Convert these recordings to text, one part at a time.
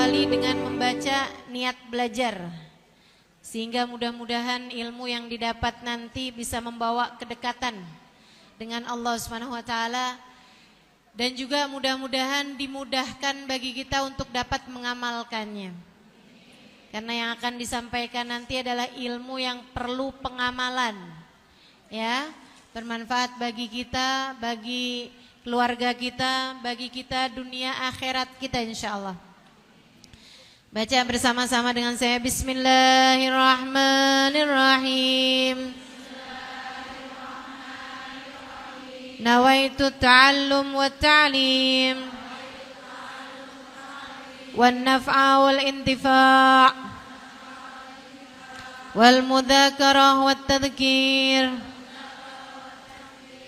awali dengan membaca niat belajar, sehingga mudah-mudahan ilmu yang didapat nanti bisa membawa kedekatan dengan Allah Subhanahu wa taala, dan juga mudah-mudahan dimudahkan bagi kita untuk dapat mengamalkannya. Karena yang akan disampaikan nanti adalah ilmu yang perlu pengamalan. Ya, bermanfaat bagi kita, bagi keluarga kita, bagi kita dunia akhirat kita insyaallah. Baca bersama-sama dengan saya. Bismillahirrahmanirrahim. Nawaitu ta'allum wa ta'lim wan naf'a wal intifa' wal mudzakarah wat tadhkir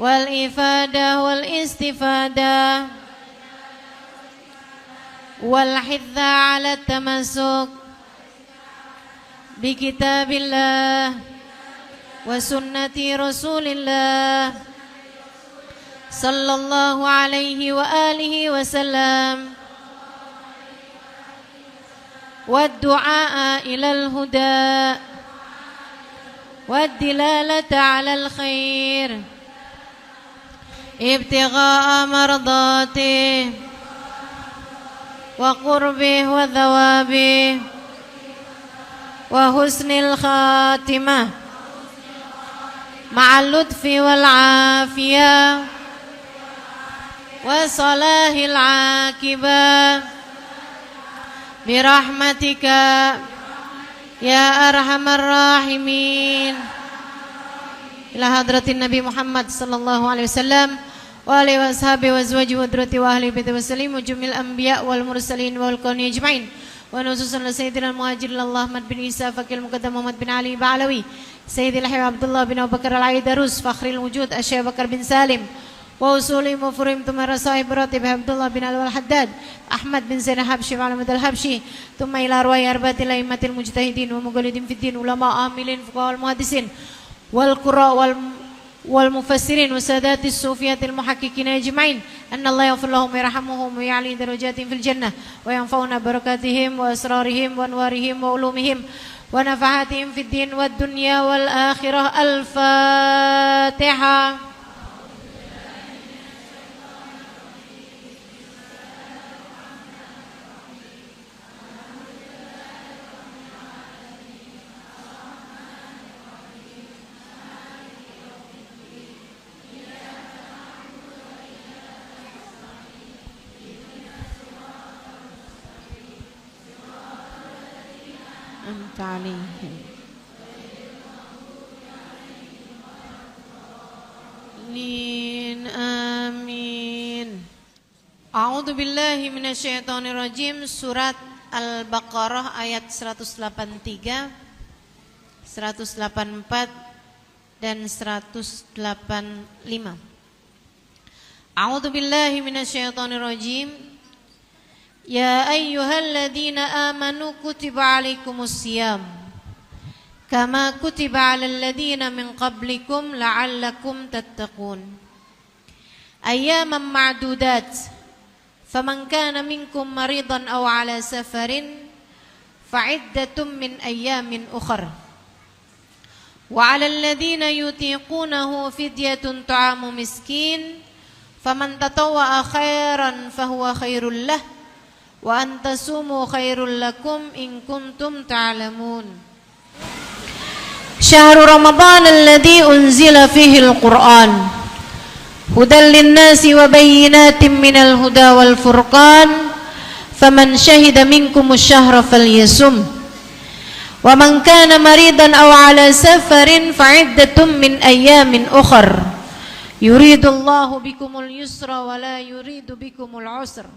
wal ifadah wal istifadah wal hidza ala tamassuk bi kitabillah wa sunnati rasulillah sallallahu alaihi wa alihi wa sallam wa du'a ilal huda wa dilalata ala al khair ibtigha'a mardati wa qurbih wa thawabih wa husnil khatimah ma'al lutfi wal afiyah wa salahil aqibah birahmatika ya arhamar rahimin. Ila hadratin Nabi Muhammad sallallahu alaihi wasallam wa alihi washabihi wa azwajihi wa dzurriyyati wa ahli baiti wa sallim wa jumil anbiya wal mursalin wal kauni ajmain wa nususan sayyidina al-muhajirin Ahmad bin Isa Fakil Muqaddam Muhammad bin Ali Ba'alawi Sayyidil Habib Abdullah bin Abu Bakar Al-Aidarus Fakhril Wujud Asy-Syaikh Bakar bin Salim wa usuli mufrim tumara sahib ratib Abdullah bin Al-Haddad Ahmad bin Zainal Habsyi wa Ahmad Al-Habsyi thumma ila arwah arbatil aimatil mujtahidin wa muqallidin fid din ulama amilin fuqaha wal muhaddisin wal qurra wal mufassirin wa sadatis sufiyatil muhaqqiqin ajmain anna Allah yaghfir lahum wa yarhamuhum wa ya'li darajatin fil jannah wa yanfa'una barakatihim wa asrarihim wa anwarihim wa ulumihim wa nafahatihim fid din wad dunya wal akhirah. Al-Fatihah. Amin. A'udzu billahi minasyaitonir rajim. Surat Al-Baqarah ayat 183, 184 dan 185. A'udzu billahi minasyaitonir rajim. Ya ayyuhalladzina amanu kutiba alaikumusiyam kama kutiba alal ladzina min qablikum la'allakum tattaqun. Ayyaman ma'dudat faman kana minkum maridan aw ala safarin fa'iddatum min ayyamin ukhra wa 'alal ladzina yutiqunahu fidyatun ta'amu miskin faman tatawwa'a khairan fahuwa khairul lah wa antasumu khairul lakum in kuntum ta'lamun. Syahrul Ramadan alladzi unzila fihi al-Qur'an hudan lin-nasi wa bayyinatin minal huda wal furqan faman syahida minkumus syahra falyasum wa man kana maridan aw ala safarin fa'iddatun min ayyamin ukhra yuridullahu bikumul yusra wa la yuridu bikumul usra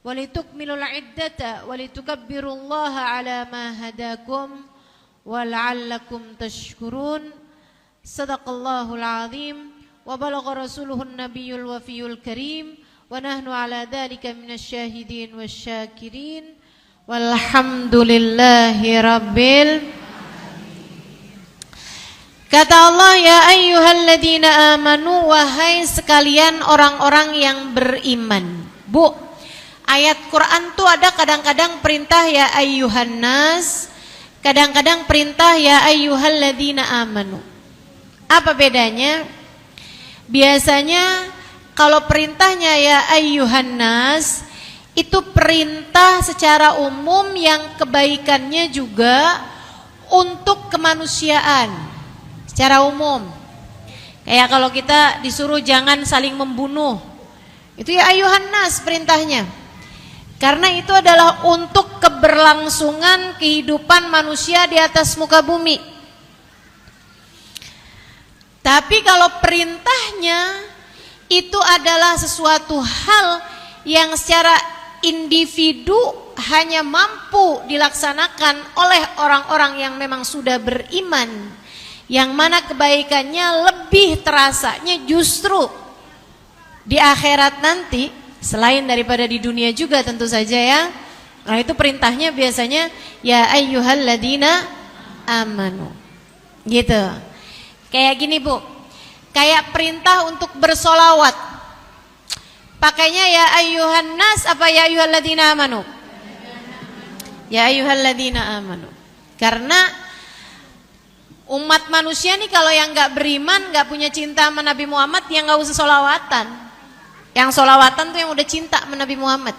walitukmilul iddata walitukabbirullaha ala ma hadakum wala'allakum tashkurun. Sadaqallahul azim wa balagha rasuluhun nabiyyul wafiyul karim wa nahnu ala dhalika minasyahidin wasyakirin walhamdulillahi rabbil. Kata Allah, ya ayyuhalladzina amanu, wahai sekalian orang-orang yang beriman. Bu, Ayat Quran tuh ada kadang-kadang perintah ya ayyuhan nas, kadang-kadang perintah ya ayyuhalladzina amanu. Apa bedanya? Biasanya kalau perintahnya ya ayyuhan nas itu perintah secara umum yang kebaikannya juga untuk kemanusiaan secara umum. Kayak kalau kita disuruh jangan saling membunuh, itu ya ayyuhan nas perintahnya. Karena itu adalah untuk keberlangsungan kehidupan manusia di atas muka bumi. Tapi kalau perintahnya itu adalah sesuatu hal yang secara individu hanya mampu dilaksanakan oleh orang-orang yang memang sudah beriman, yang mana kebaikannya lebih terasanya justru di akhirat nanti, selain daripada di dunia juga tentu saja ya. Nah itu perintahnya biasanya ya ayyuhalladzina amanu gitu. Kayak gini Bu, kayak perintah untuk bersolawat, pakainya ya ayyuhan nas apa ya ayyuhalladzina amanu? Ya ayyuhalladzina amanu. Karena umat manusia nih kalau yang gak beriman, gak punya cinta sama Nabi Muhammad, yang gak usah solawatan. Yang solawatan tuh yang udah cinta sama Nabi Muhammad,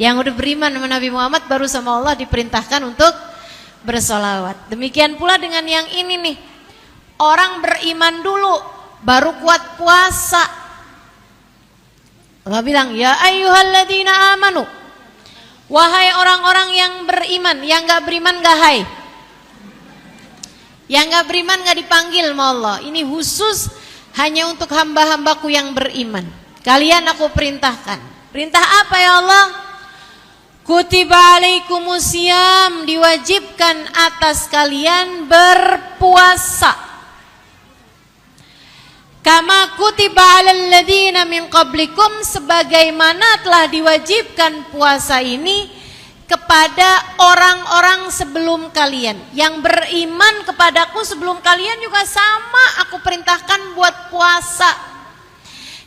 yang udah beriman sama Nabi Muhammad, baru sama Allah diperintahkan untuk bersolawat. Demikian pula dengan yang ini nih, orang beriman dulu baru kuat puasa. Allah bilang ya ayyuhalladzina amanu, wahai orang-orang yang beriman. Yang gak beriman gak hai, yang gak beriman gak dipanggil sama Allah. Ini khusus hanya untuk hamba-hambaku yang beriman. Kalian aku perintahkan. Perintah apa ya Allah? Kutiba alaikumusiyam, diwajibkan atas kalian berpuasa. Kama kutiba alal ladzina min qablikum, sebagaimana telah diwajibkan puasa ini kepada orang-orang sebelum kalian. Yang beriman kepadaku sebelum kalian juga sama aku perintahkan buat puasa.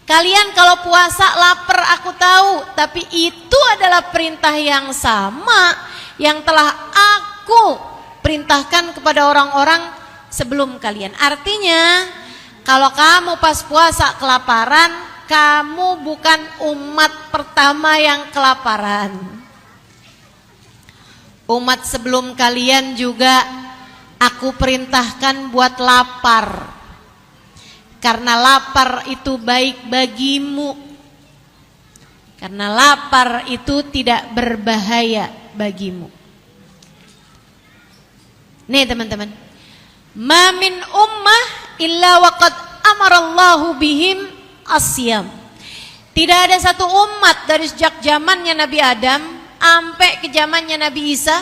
Kalian kalau puasa lapar aku tahu, tapi itu adalah perintah yang sama yang telah aku perintahkan kepada orang-orang sebelum kalian. Artinya kalau kamu pas puasa kelaparan, kamu bukan umat pertama yang kelaparan. Umat sebelum kalian juga aku perintahkan buat lapar. Karena lapar itu baik bagimu. Karena lapar itu tidak berbahaya bagimu. Nih teman-teman, ma min ummah illa waqad amarallahu bihim asyam. Tidak ada satu umat dari sejak zamannya Nabi Adam sampai ke zamannya Nabi Isa,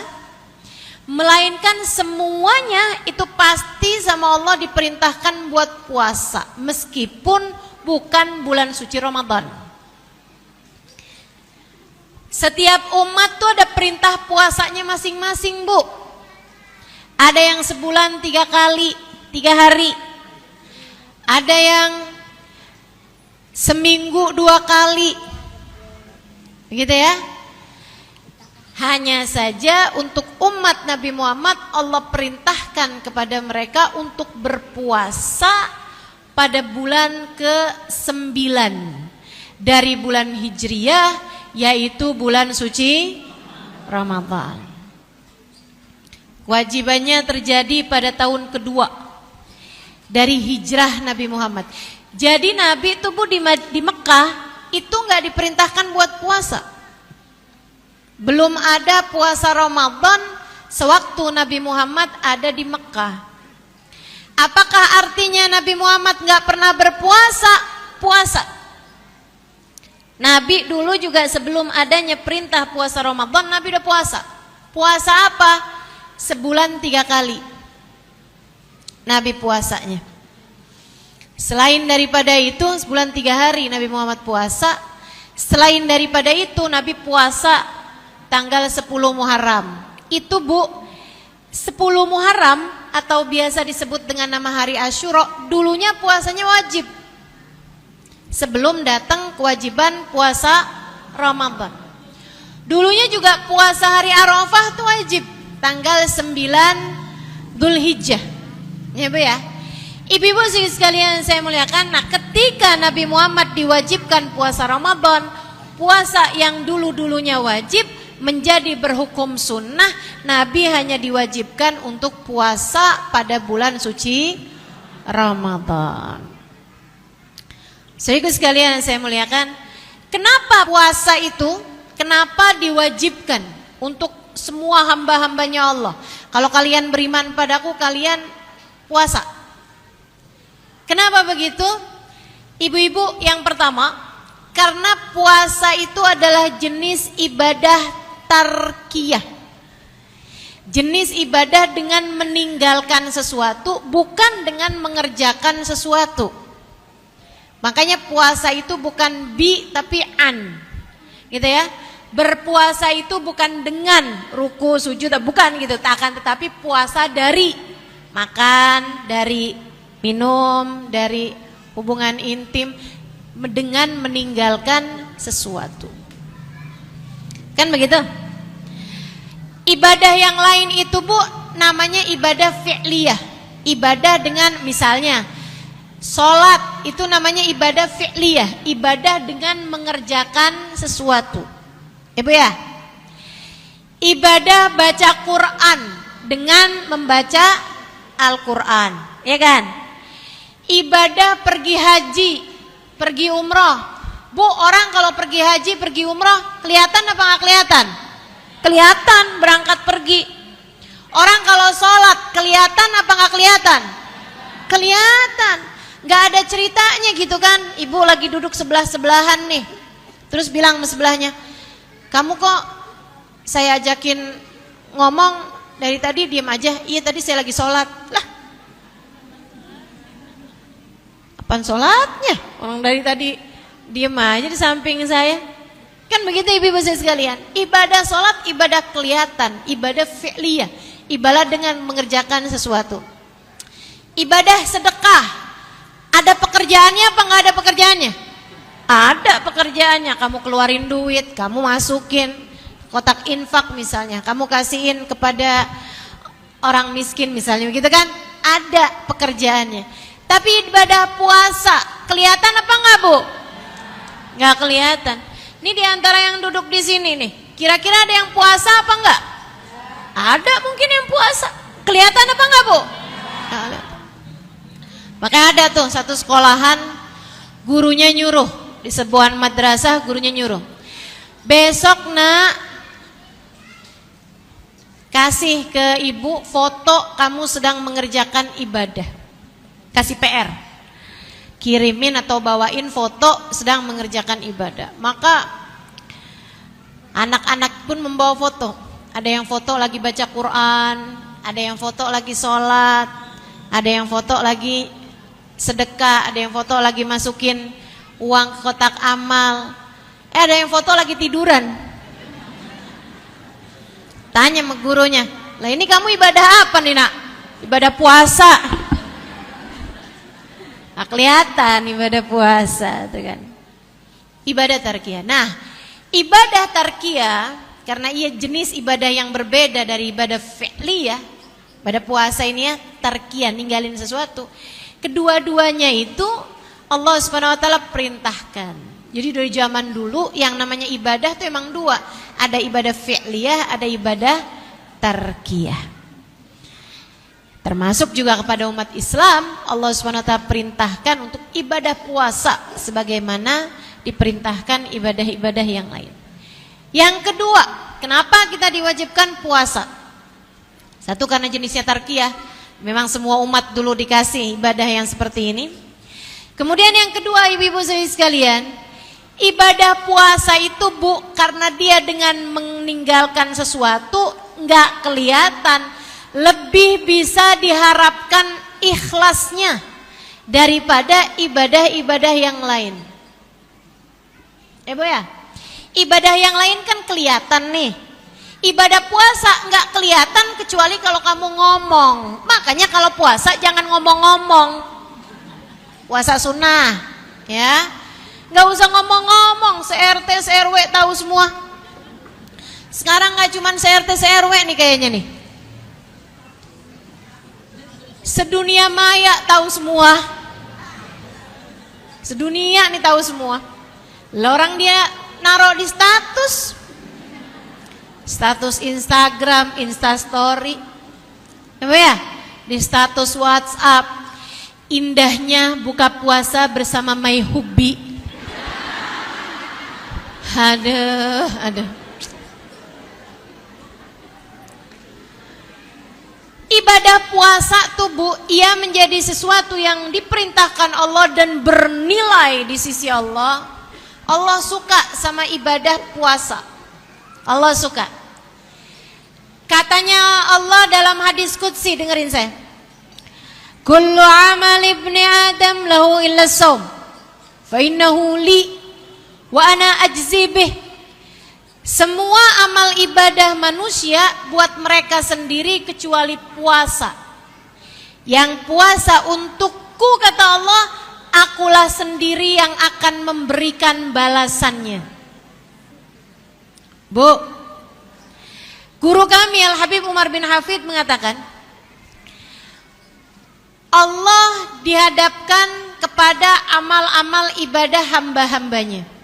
melainkan semuanya itu pasti sama Allah diperintahkan buat puasa, meskipun bukan bulan suci Ramadan. Setiap umat tuh ada perintah puasanya masing-masing Bu. Ada yang sebulan 3 kali, 3 hari. Ada yang seminggu 2 kali. Begitu ya. Hanya saja untuk umat Nabi Muhammad Allah perintahkan kepada mereka untuk berpuasa pada bulan ke-9 dari bulan Hijriyah, yaitu bulan suci Ramadan. Kewajibannya terjadi pada tahun kedua dari hijrah Nabi Muhammad. Jadi Nabi itu Bu di Mekah itu nggak diperintahkan buat puasa. Belum ada puasa Ramadan sewaktu Nabi Muhammad ada di Mekah. Apakah artinya Nabi Muhammad nggak pernah berpuasa? Puasa. Nabi dulu juga sebelum adanya perintah puasa Ramadan, Nabi udah puasa. Puasa apa? Sebulan 3 kali Nabi puasanya. Selain daripada itu, sebulan 3 hari Nabi Muhammad puasa. Selain daripada itu, Nabi puasa tanggal 10 Muharram. Itu Bu, 10 Muharram atau biasa disebut dengan nama hari Asyura, dulunya puasanya wajib sebelum datang kewajiban puasa Ramadan. Dulunya juga puasa hari Arafah itu wajib, tanggal 9 Dzulhijjah. Ya Bu ya. Ibu-ibu sekalian saya muliakan, nah ketika Nabi Muhammad diwajibkan puasa Ramadan, puasa yang dulu-dulunya wajib menjadi berhukum sunnah. Nabi hanya diwajibkan untuk puasa pada bulan suci Ramadan. Saudaraku sekalian saya muliakan, kenapa puasa itu, kenapa diwajibkan untuk semua hamba-hambanya Allah? Kalau kalian beriman padaku, kalian puasa. Kenapa begitu? Ibu-ibu, yang pertama, karena puasa itu adalah jenis ibadah tarkiyah. Jenis ibadah dengan meninggalkan sesuatu, bukan dengan mengerjakan sesuatu. Makanya puasa itu bukan bi tapi an. Gitu ya. Berpuasa itu bukan dengan ruku, sujud, bukan gitu. Tetapi puasa dari makan, dari minum, dari hubungan intim, dengan meninggalkan sesuatu. Kan begitu? Ibadah yang lain itu Bu, namanya ibadah fi'liyah. Ibadah dengan misalnya sholat, itu namanya ibadah fi'liyah. Ibadah dengan mengerjakan sesuatu. Ibu ya? Ibadah baca Quran dengan membaca Al-Quran, ya kan? Ibadah pergi haji, pergi umroh. Bu, orang kalau pergi haji, pergi umroh, kelihatan apa nggak kelihatan? Kelihatan berangkat pergi. Orang kalau sholat, kelihatan apa nggak kelihatan? Kelihatan. Nggak ada ceritanya gitu kan? Ibu lagi duduk sebelah-sebelahan nih, terus bilang sama sebelahnya, kamu kok saya ajakin ngomong dari tadi diem aja? Iya tadi saya lagi sholat. Lah, apaan sholatnya? Orang dari tadi diem aja di samping saya. Kan begitu ibu-ibu sekalian. Ibadah sholat, ibadah kelihatan, ibadah fi'liyah, ibadah dengan mengerjakan sesuatu. Ibadah sedekah, ada pekerjaannya apa nggak ada pekerjaannya? Ada pekerjaannya. Kamu keluarin duit, kamu masukin kotak infak misalnya, kamu kasihin kepada orang miskin misalnya, begitu kan? Ada pekerjaannya. Tapi ibadah puasa kelihatan apa enggak Bu? Enggak kelihatan. Ini diantara yang duduk di sini nih, kira-kira ada yang puasa apa enggak? Ada mungkin yang puasa. Kelihatan apa enggak Bu? Enggak. Maka ada tuh satu sekolahan, gurunya nyuruh di sebuah madrasah, gurunya nyuruh, besok nak kasih ke ibu foto kamu sedang mengerjakan ibadah. Kasih PR, kirimin atau bawain foto sedang mengerjakan ibadah. Maka anak-anak pun membawa foto. Ada yang foto lagi baca Quran, ada yang foto lagi sholat, ada yang foto lagi sedekah, ada yang foto lagi masukin uang ke kotak amal, ada yang foto lagi tiduran. Tanya sama gurunya, lah ini kamu ibadah apa nih nak? Ibadah puasa. Nah, kelihatan ibadah puasa tuh kan. Ibadah tarkiyah. Nah, ibadah tarkiyah karena ia jenis ibadah yang berbeda dari ibadah fi'liyah. Pada puasa ini ya tarkiyah, ninggalin sesuatu. Kedua-duanya itu Allah Subhanahu wa taala perintahkan. Jadi dari zaman dulu yang namanya ibadah itu emang dua. Ada ibadah fi'liyah, ada ibadah tarkiyah. Termasuk juga kepada umat Islam, Allah SWT perintahkan untuk ibadah puasa sebagaimana diperintahkan ibadah-ibadah yang lain. Yang kedua, kenapa kita diwajibkan puasa? Satu, karena jenisnya tarkiyah, memang semua umat dulu dikasih ibadah yang seperti ini. Kemudian yang kedua, ibu-ibu sekalian, ibadah puasa itu Bu, karena dia dengan meninggalkan sesuatu nggak kelihatan, lebih bisa diharapkan ikhlasnya daripada ibadah-ibadah yang lain. Bu ya, ibadah yang lain kan kelihatan nih. Ibadah puasa nggak kelihatan kecuali kalau kamu ngomong. Makanya kalau puasa jangan ngomong-ngomong. Puasa sunnah, ya, nggak usah ngomong-ngomong. Se-RT, se-RW tahu semua. Sekarang gak cuman se-RT se-RW nih kayaknya nih. Sedunia maya tahu semua. Sedunia nih tahu semua. Lah orang dia naruh di status Instagram, Instastory, apa ya? Di status WhatsApp. Indahnya buka puasa bersama My Hubby. Aduh. Ibadah puasa tuh Bu, ia menjadi sesuatu yang diperintahkan Allah dan bernilai di sisi Allah. Allah suka sama ibadah puasa. Allah suka. Katanya Allah dalam hadis qudsi, dengerin saya. Kullu amal ibni Adam lahu illa shaum, fa innahu li wa ana ajzi bih. Semua amal ibadah manusia buat mereka sendiri kecuali puasa. Yang puasa untukku, kata Allah, akulah sendiri yang akan memberikan balasannya. Bu, guru kami Al-Habib Umar bin Hafid mengatakan, Allah dihadapkan kepada amal-amal ibadah hamba-hambanya.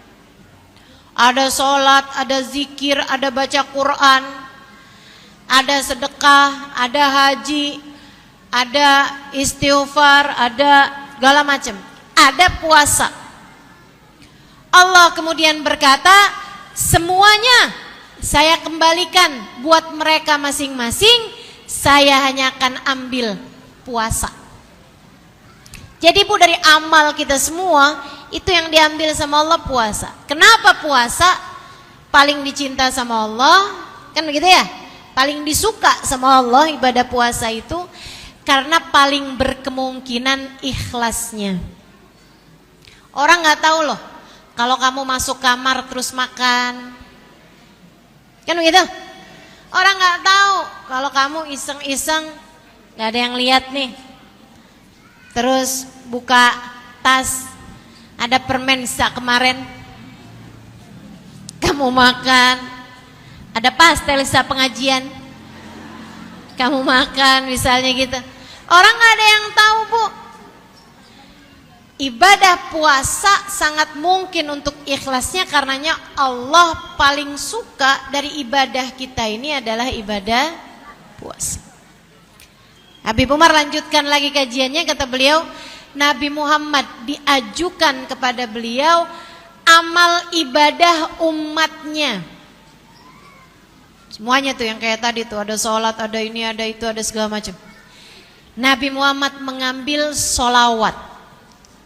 Ada sholat, ada zikir, ada baca Quran, ada sedekah, ada haji, ada istighfar, ada segala macam. Ada puasa. Allah kemudian berkata, semuanya saya kembalikan buat mereka masing-masing, saya hanya akan ambil puasa. Jadi Bu, dari amal kita semua itu yang diambil sama Allah puasa. Kenapa puasa paling dicinta sama Allah? Kan begitu ya? Paling disuka sama Allah ibadah puasa itu karena paling berkemungkinan ikhlasnya. Orang nggak tahu loh kalau kamu masuk kamar terus makan. Kan begitu? Orang nggak tahu kalau kamu iseng-iseng nggak ada yang lihat nih. Terus buka tas, ada permen sisa kemarin, kamu makan. Ada pastel sisa pengajian, kamu makan misalnya gitu. Orang gak ada yang tahu Bu. Ibadah puasa sangat mungkin untuk ikhlasnya, karenanya Allah paling suka dari ibadah kita ini adalah ibadah puasa. Habib Umar lanjutkan lagi kajiannya, kata beliau, Nabi Muhammad diajukan kepada beliau amal ibadah umatnya. Semuanya tuh yang kayak tadi tuh, ada sholat, ada ini, ada itu, ada segala macam. Nabi Muhammad mengambil sholawat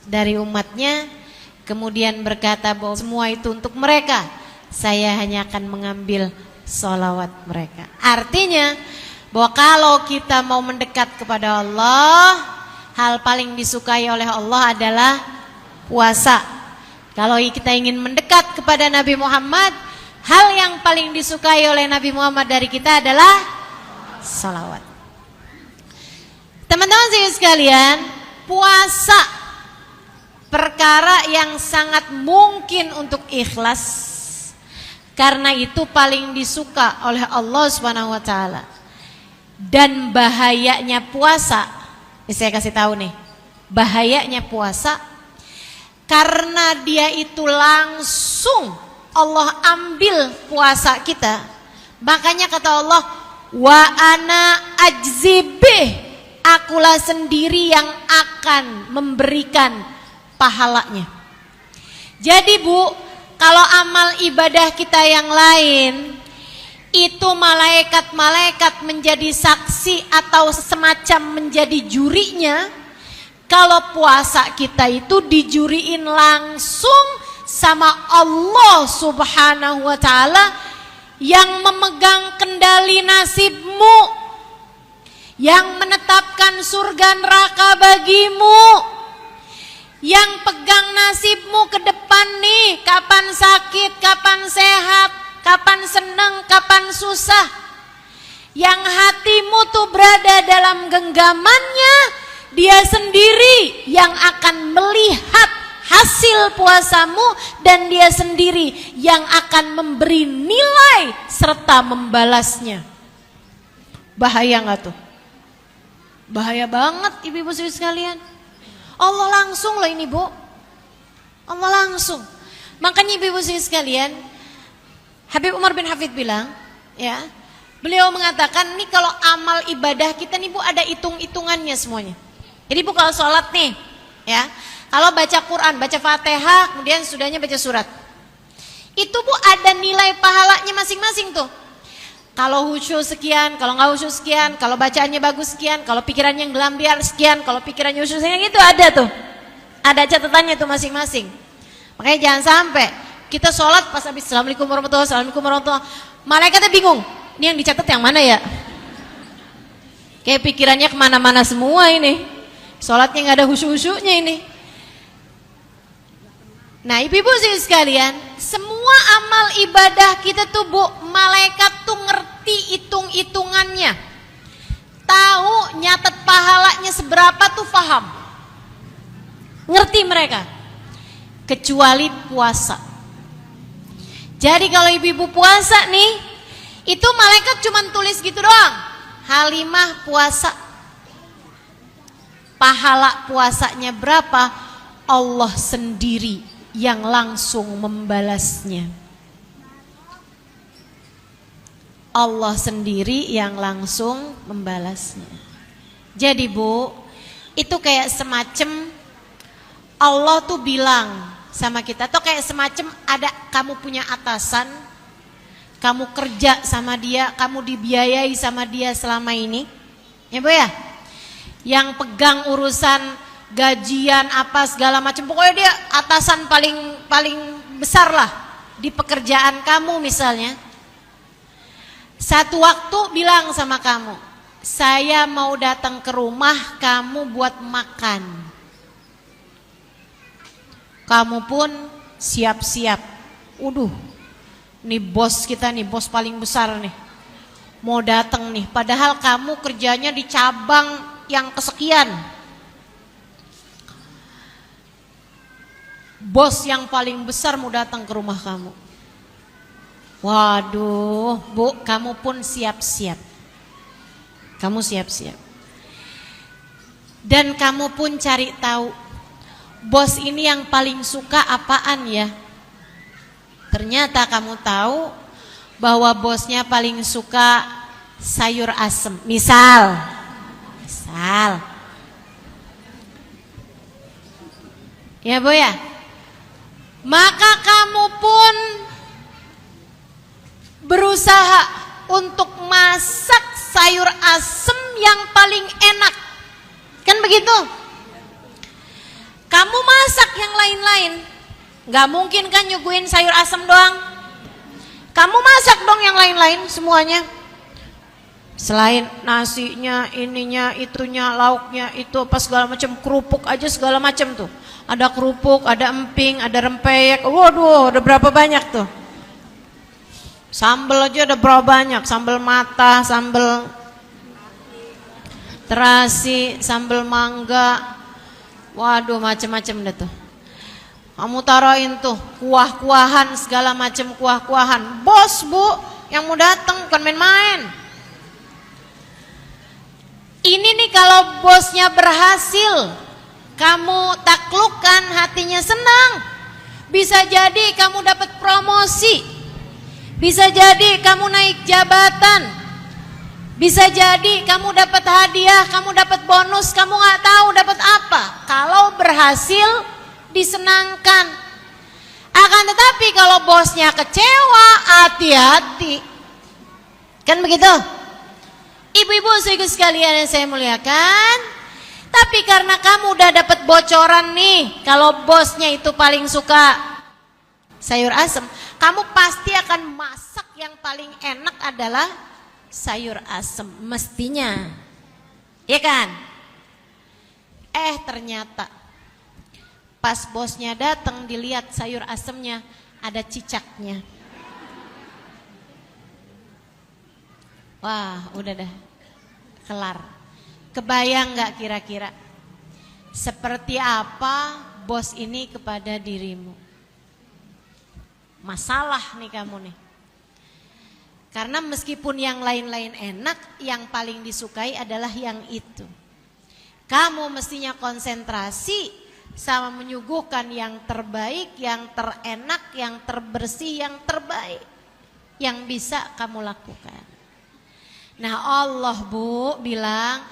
dari umatnya, kemudian berkata bahwa semua itu untuk mereka, saya hanya akan mengambil sholawat mereka. Artinya bahwa kalau kita mau mendekat kepada Allah, hal paling disukai oleh Allah adalah puasa. Kalau kita ingin mendekat kepada Nabi Muhammad, hal yang paling disukai oleh Nabi Muhammad dari kita adalah salawat. Teman-teman sekalian, puasa perkara yang sangat mungkin untuk ikhlas, karena itu paling disuka oleh Allah Subhanahu wa taala. Dan bahayanya puasa, saya kasih tahu nih, bahayanya puasa karena dia itu langsung Allah ambil puasa kita. Makanya kata Allah, wa ana ajzibih, akulah sendiri yang akan memberikan pahalanya. Jadi Bu, kalau amal ibadah kita yang lain itu malaikat-malaikat menjadi saksi atau semacam menjadi jurinya, kalau puasa kita itu dijuriin langsung sama Allah Subhanahu wa taala yang memegang kendali nasibmu, yang menetapkan surga neraka bagimu, yang pegang nasibmu ke depan nih, kapan sakit, kapan sehat, kapan senang, kapan susah. Yang hatimu tuh berada dalam genggamannya, dia sendiri yang akan melihat hasil puasamu dan dia sendiri yang akan memberi nilai serta membalasnya. Bahaya nggak tuh? Bahaya banget ibu-ibu sekalian. Allah langsung loh ini Bu. Allah langsung. Makanya ibu-ibu sekalian, Habib Umar bin Hafid bilang, ya, beliau mengatakan nih kalau amal ibadah kita nih Bu ada hitung-hitungannya semuanya. Jadi Bu kalau sholat nih, ya, kalau baca Quran, baca Fatihah, kemudian sudahnya baca surat, itu Bu ada nilai pahalanya masing-masing tuh. Kalau khusyuk sekian, kalau nggak khusyuk sekian, kalau bacaannya bagus sekian, kalau pikirannya gelambiar sekian, kalau pikirannya khusyuk sekian, itu ada tuh. Ada catatannya tuh masing-masing. Makanya jangan sampai kita sholat pas habis Assalamualaikum warahmatullahi wabarakatuh, Assalamualaikum warahmatullahi wabarakatuh. Malaikatnya bingung, ini yang dicatat yang mana ya? Kayak pikirannya kemana-mana semua ini. Sholatnya nggak ada khusyuk-khusyuknya ini. Nah ibu-ibu sekalian, semua amal ibadah kita tuh Bu, malaikat tuh ngerti hitung-hitungannya. Tahu nyatet pahalanya seberapa tuh paham. Ngerti mereka. Kecuali puasa. Jadi kalau ibu-ibu puasa nih, itu malaikat cuman tulis gitu doang. Halimah puasa. Pahala puasanya berapa? Allah sendiri yang langsung membalasnya. Allah sendiri yang langsung membalasnya. Jadi Bu, itu kayak semacam Allah tuh bilang sama kita, atau kayak semacam ada kamu punya atasan, kamu kerja sama dia, kamu dibiayai sama dia selama ini, ya Bu ya, yang pegang urusan gajian apa segala macam, pokoknya dia atasan paling besar lah di pekerjaan kamu misalnya. Satu waktu bilang sama kamu, saya mau datang ke rumah kamu buat makan. Kamu pun siap-siap. Nih bos kita nih, bos paling besar nih, mau datang nih. Padahal kamu kerjanya di cabang yang kesekian. Bos yang paling besar mau datang ke rumah kamu. Waduh, Bu, kamu pun siap-siap. Kamu siap-siap. Dan kamu pun cari tahu, bos ini yang paling suka apaan ya? Ternyata kamu tahu bahwa bosnya paling suka sayur asem. Misal. Ya Bu ya? Maka kamu pun berusaha untuk masak sayur asem yang paling enak. Kan begitu? Kamu masak yang lain-lain. Gak mungkin kan nyuguhin sayur asem doang. Kamu masak dong yang lain-lain semuanya. Selain nasinya, ininya, itunya, lauknya, itu apa segala macam, kerupuk aja segala macam tuh. Ada kerupuk, ada emping, ada rempeyek. Waduh, ada berapa banyak tuh. Sambal aja ada berapa banyak. Sambal mata, sambal terasi, sambal mangga. Waduh, macam-macam deh tuh. Kamu taruhin tuh kuah-kuahan, segala macam kuah-kuahan. Bos Bu, yang mau datang bukan main-main. Ini nih kalau bosnya berhasil, kamu taklukkan, hatinya senang. Bisa jadi kamu dapat promosi. Bisa jadi kamu naik jabatan. Bisa jadi kamu dapat hadiah, kamu dapat bonus, kamu gak tahu dapat apa. Kalau berhasil, disenangkan. Akan tetapi kalau bosnya kecewa, hati-hati. Kan begitu? Ibu-ibu sekalian yang saya muliakan, tapi karena kamu udah dapat bocoran nih, kalau bosnya itu paling suka sayur asem, kamu pasti akan masak yang paling enak adalah sayur asem mestinya, ya kan? Ternyata pas bosnya datang dilihat sayur asemnya ada cicaknya. Wah, udah dah, kelar. Kebayang gak kira-kira seperti apa bos ini kepada dirimu. Masalah nih kamu nih. Karena meskipun yang lain-lain enak, yang paling disukai adalah yang itu. Kamu mestinya konsentrasi sama menyuguhkan yang terbaik, yang terenak, yang terbersih, yang terbaik yang bisa kamu lakukan. Nah Allah Bu bilang,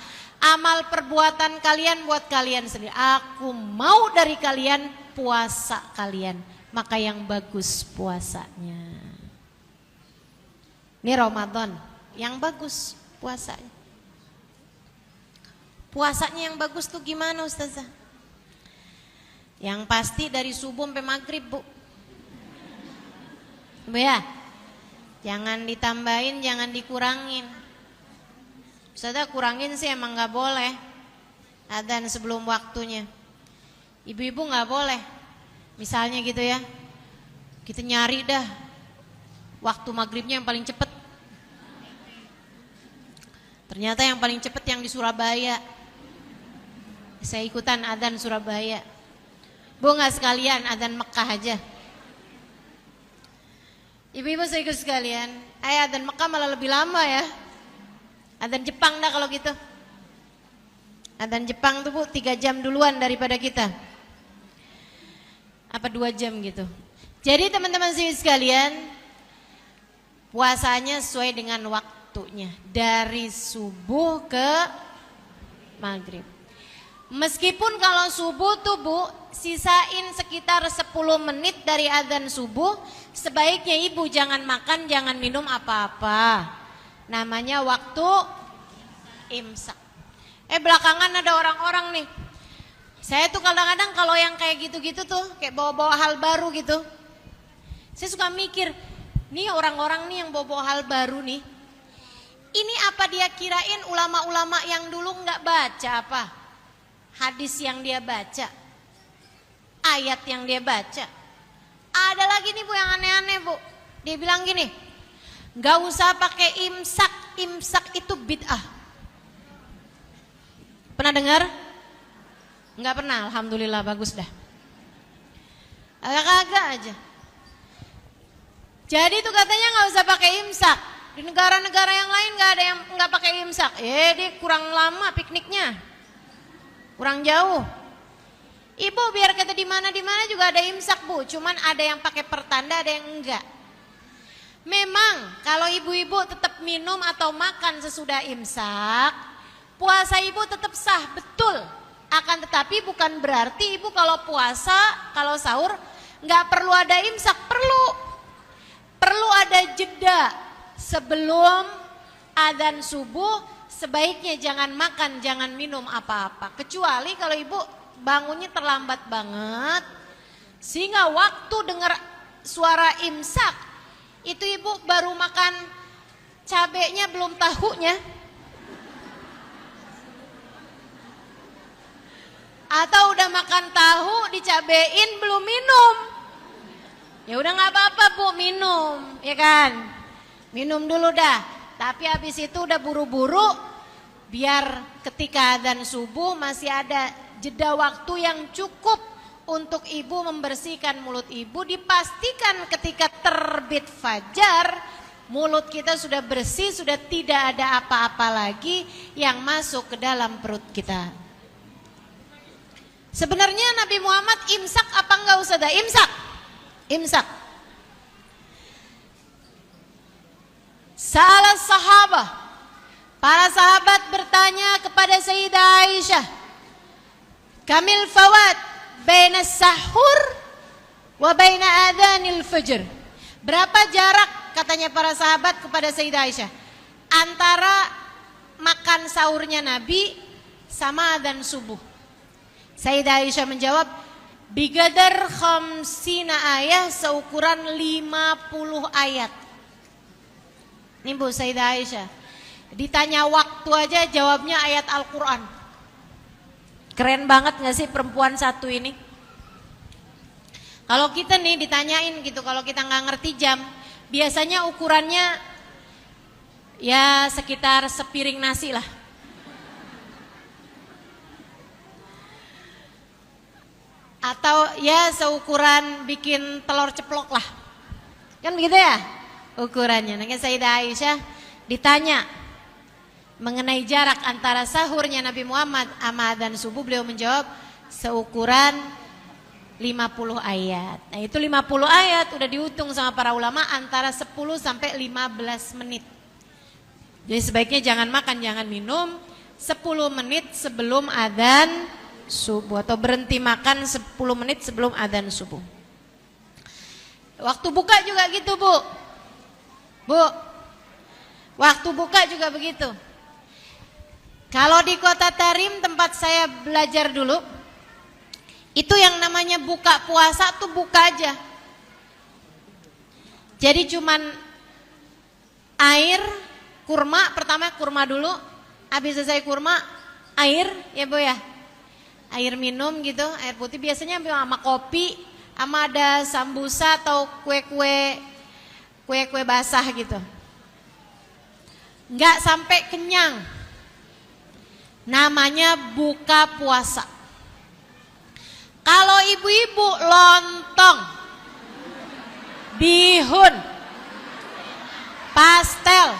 amal perbuatan kalian buat kalian sendiri. Aku mau dari kalian puasa kalian, maka yang bagus puasanya. Ini Ramadan, yang bagus puasanya. Puasanya yang bagus tuh gimana Ustazah? Yang pasti dari subuh sampai maghrib Bu. Bu ya, jangan ditambahin, jangan dikurangin. Ustazah kurangin sih emang gak boleh. Adzan sebelum waktunya. Ibu-ibu gak boleh. Misalnya gitu ya, kita nyari dah waktu maghribnya yang paling cepet. Ternyata yang paling cepet yang di Surabaya. Saya ikutan adzan Surabaya. Bu gak sekalian adzan Mekah aja. Ibu-ibu saya ikut sekalian. Adzan Mekah malah lebih lama ya. Adzan Jepang dah kalau gitu. Adzan Jepang tuh Bu 3 jam duluan daripada kita. Apa 2 jam gitu. Jadi teman-teman saya sekalian, puasanya sesuai dengan waktunya. Dari subuh ke maghrib. Meskipun kalau subuh tuh Bu, sisain sekitar 10 menit dari adzan subuh, sebaiknya ibu jangan makan, jangan minum apa-apa. Namanya waktu imsak. Belakangan ada orang-orang nih. Saya tuh kadang-kadang kalau yang kayak gitu-gitu tuh, kayak bawa-bawa hal baru gitu. Saya suka mikir, nih orang-orang nih yang bawa-bawa hal baru nih. Ini apa dia kirain ulama-ulama yang dulu nggak baca apa? Hadis yang dia baca, ayat yang dia baca. Ada lagi nih Bu yang aneh-aneh Bu. Dia bilang gini, gak usah pakai imsak, imsak itu bid'ah. Pernah dengar? Gak pernah, alhamdulillah bagus dah. Agak-agak aja. Jadi itu katanya gak usah pakai imsak. Di negara-negara yang lain gak ada yang gak pakai imsak. Dia kurang lama pikniknya. Kurang jauh. Ibu biar kata di mana juga ada imsak Bu, cuman ada yang pakai pertanda, ada yang enggak. Memang kalau ibu-ibu tetap minum atau makan sesudah imsak, puasa ibu tetap sah, betul. Akan tetapi bukan berarti ibu kalau puasa, kalau sahur enggak perlu ada imsak, perlu ada jeda sebelum adzan subuh. Sebaiknya jangan makan, jangan minum apa-apa. Kecuali kalau ibu bangunnya terlambat banget, sehingga waktu dengar suara imsak, itu ibu baru makan cabenya belum tahunya. Atau udah makan tahu dicabein belum minum. Ya udah gak apa-apa Bu, minum, ya kan? Minum dulu dah. Tapi habis itu udah buru-buru, biar ketika adzan subuh masih ada jeda waktu yang cukup untuk ibu membersihkan mulut ibu. Dipastikan ketika terbit fajar, mulut kita sudah bersih, sudah tidak ada apa-apa lagi yang masuk ke dalam perut kita. Sebenarnya Nabi Muhammad imsak apa enggak Ustazah? Imsak. Salah sahabat, para sahabat bertanya kepada Sayyidah Aisyah, kamil fawat baina sahur wa baina adhanil fajr. Berapa jarak katanya para sahabat kepada Sayyidah Aisyah antara makan sahurnya Nabi sama adzan subuh? Sayyidah Aisyah menjawab, bigadar khamsina ayat, seukuran 50 ayat. Ini Bu Sayyidah Aisyah, ditanya waktu aja jawabnya ayat Al-Quran. Keren banget gak sih perempuan satu ini? Kalau kita nih ditanyain gitu, kalau kita gak ngerti jam, biasanya ukurannya ya sekitar sepiring nasi lah. Atau ya seukuran bikin telur ceplok lah. Kan begitu ya ukurannya. Nah, Sayyidah Aisyah ditanya mengenai jarak antara sahurnya Nabi Muhammad sama adzan subuh, beliau menjawab seukuran 50 ayat. Nah, itu 50 ayat udah dihitung sama para ulama antara 10 sampai 15 menit. Jadi sebaiknya jangan makan, jangan minum 10 menit sebelum adzan subuh atau berhenti makan 10 menit sebelum adzan subuh. Waktu buka juga gitu, Bu. Bu. Waktu buka juga begitu. Kalau di Kota Tarim tempat saya belajar dulu, itu yang namanya buka puasa tuh buka aja. Jadi cuman air, kurma, pertama kurma dulu, habis selesai kurma, air ya Bu ya. Air minum gitu, air putih biasanya sama kopi, sama ada sambusa atau kue-kue basah gitu. Enggak sampai kenyang. Namanya buka puasa. Kalau ibu-ibu lontong, bihun, pastel,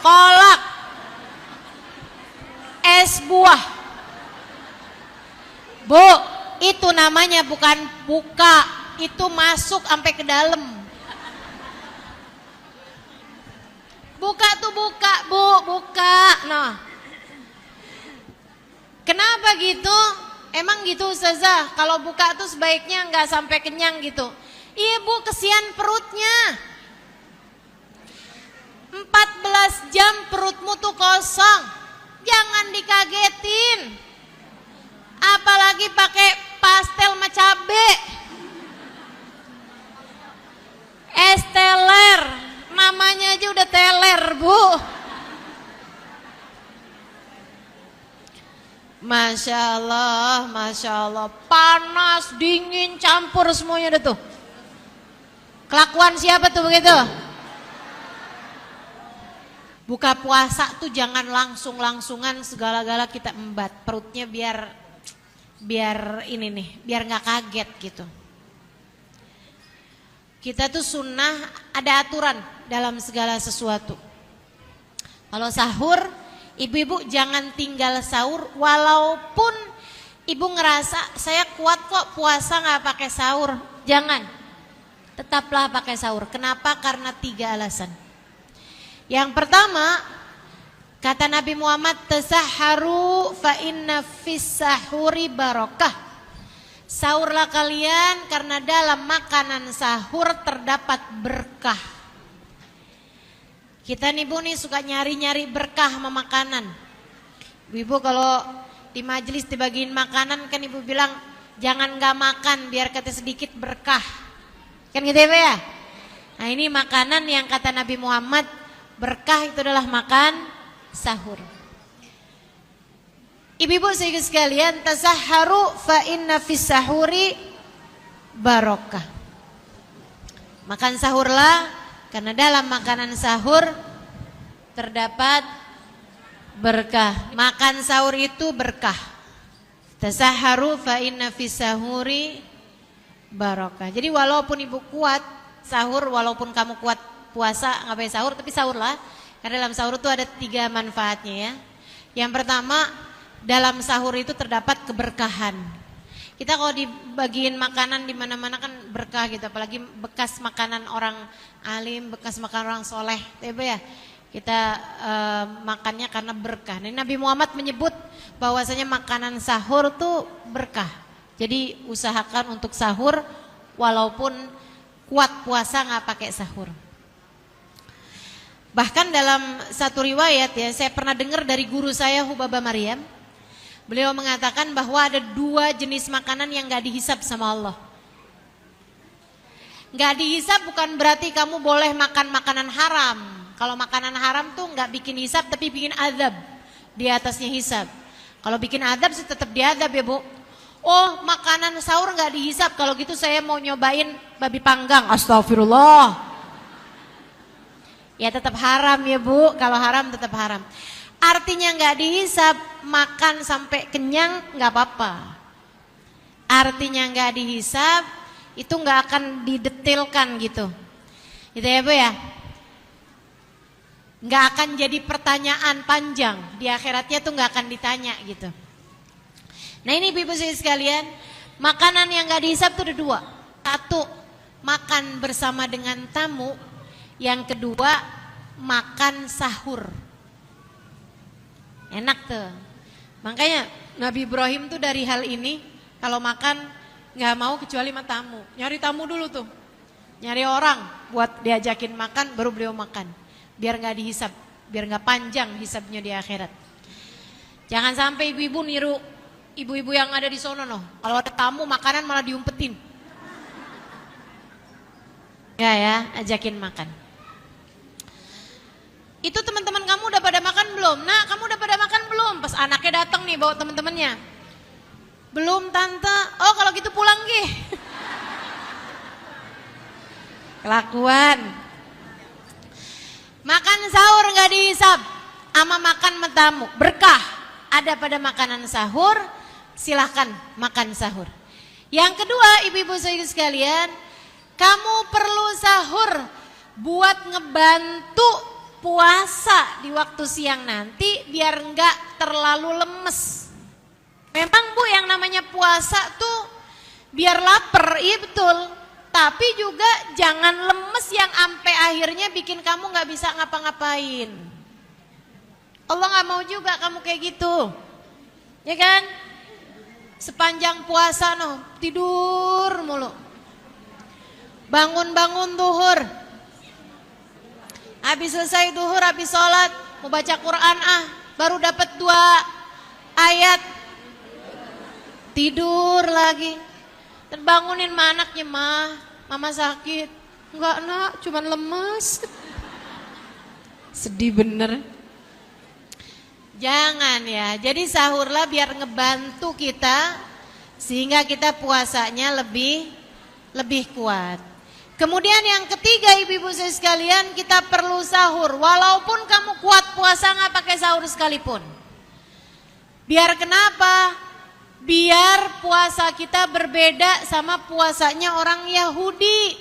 kolak, es buah, Bu, itu namanya bukan buka, itu masuk sampai ke dalam. Buka tuh buka, Bu, buka. Nah, kenapa gitu? Emang gitu Ustazah, kalau buka tuh sebaiknya nggak sampai kenyang gitu. Iya Bu, kesian perutnya. 14 jam perutmu tuh kosong. Jangan dikagetin. Apalagi pakai pastel sama cabe. Es teler, namanya aja udah teler, Bu. Masya Allah, panas, dingin, campur semuanya deh tuh. Kelakuan siapa tuh begitu? Buka puasa tuh jangan langsung-langsungan segala-gala kita embat. Perutnya biar ini nih, biar nggak kaget gitu. Kita tuh sunnah ada aturan dalam segala sesuatu. Kalau sahur, ibu-ibu jangan tinggal sahur walaupun ibu ngerasa saya kuat kok puasa nggak pakai sahur. Jangan, tetaplah pakai sahur. Kenapa? Karena 3 alasan. Yang pertama, kata Nabi Muhammad, tasahharu fa inna fis sahuri barakah. Sahurlah kalian karena dalam makanan sahur terdapat berkah. Kita nih Bu nih suka nyari-nyari berkah sama makanan. Ibu kalau di majelis dibagiin makanan kan ibu bilang jangan gak makan biar kata sedikit berkah. Kan gitu ya? Nah ini makanan yang kata Nabi Muhammad berkah itu adalah makan sahur. Ibu-ibu sekalian, tasahharu fa inna fis sahuri barokah. Makan sahurlah karena dalam makanan sahur terdapat berkah. Makan sahur itu berkah. Tasahharu fa inna fis sahuri barokah. Jadi walaupun ibu kuat sahur, walaupun kamu kuat puasa nggak pakai sahur, tapi sahurlah karena dalam sahur itu ada 3 manfaatnya ya. Yang pertama, dalam sahur itu terdapat keberkahan. Kita kalau dibagiin makanan di mana-mana kan berkah gitu, apalagi bekas makanan orang alim, bekas makanan orang soleh, ya. Kita makannya karena berkah. Nah, Nabi Muhammad menyebut bahwasanya makanan sahur tuh berkah. Jadi usahakan untuk sahur walaupun kuat puasa nggak pakai sahur. Bahkan dalam satu riwayat ya, saya pernah dengar dari guru saya Hubaba Maryam. Beliau mengatakan bahwa ada 2 jenis makanan yang gak dihisap sama Allah. Gak dihisap bukan berarti kamu boleh makan makanan haram. Kalau makanan haram tuh gak bikin hisap tapi bikin azab. Di atasnya hisap. Kalau bikin azab sih tetap diazab ya Bu. Oh makanan sahur gak dihisap, kalau gitu saya mau nyobain babi panggang. Astagfirullah. Ya tetap haram ya Bu, kalau haram tetap haram. Artinya nggak dihisap, makan sampai kenyang nggak apa-apa. artinya nggak dihisab, itu nggak akan didetailkan gitu. Gitu ya Bu ya. Nggak akan jadi pertanyaan panjang, di akhiratnya tuh nggak akan ditanya gitu. Nah ini ibu-ibu sekalian, makanan yang nggak dihisab tuh ada dua. Satu, makan bersama dengan tamu. Yang kedua, makan sahur. Enak tuh. Makanya Nabi Ibrahim tuh dari hal ini, kalau makan nggak mau kecuali sama tamu. Nyari tamu dulu tuh, nyari orang buat diajakin makan, baru beliau makan. Biar nggak dihisab, biar nggak panjang hisabnya di akhirat. Jangan sampai ibu-ibu niru ibu-ibu yang ada di sono noh. Kalau ada tamu makanan malah diumpetin. Ya, ajakin makan. Itu teman-teman kamu udah pada makan belum? Nah, kamu udah pada makan belum? Pas anaknya datang nih bawa teman-temannya. Belum tante. Oh kalau gitu pulang gih. Kelakuan. Makan sahur nggak dihisab, ama makan mentamu berkah ada pada makanan sahur, silahkan makan sahur. Yang kedua ibu-ibu sekalian, kamu perlu sahur buat ngebantu puasa di waktu siang nanti biar nggak terlalu lemes. Memang Bu yang namanya puasa tuh biar lapar, iya betul. Tapi juga jangan lemes yang sampai akhirnya bikin kamu gak bisa ngapa-ngapain. Allah gak mau juga kamu kayak gitu. Ya kan? Sepanjang puasa noh, tidur mulu. Bangun-bangun duhur. Habis selesai duhur, habis sholat, mau baca Quran baru dapat 2 ayat. Tidur lagi. Terbangunin sama anaknya, mama sakit. Enggak nak, cuman lemes. Sedih bener. Jangan ya, jadi sahurlah biar ngebantu kita sehingga kita puasanya lebih kuat. Kemudian yang ketiga ibu-ibu sekalian, kita perlu sahur. Walaupun kamu kuat puasa nggak pakai sahur sekalipun. Biar kenapa? Biar puasa kita berbeda sama puasanya orang Yahudi.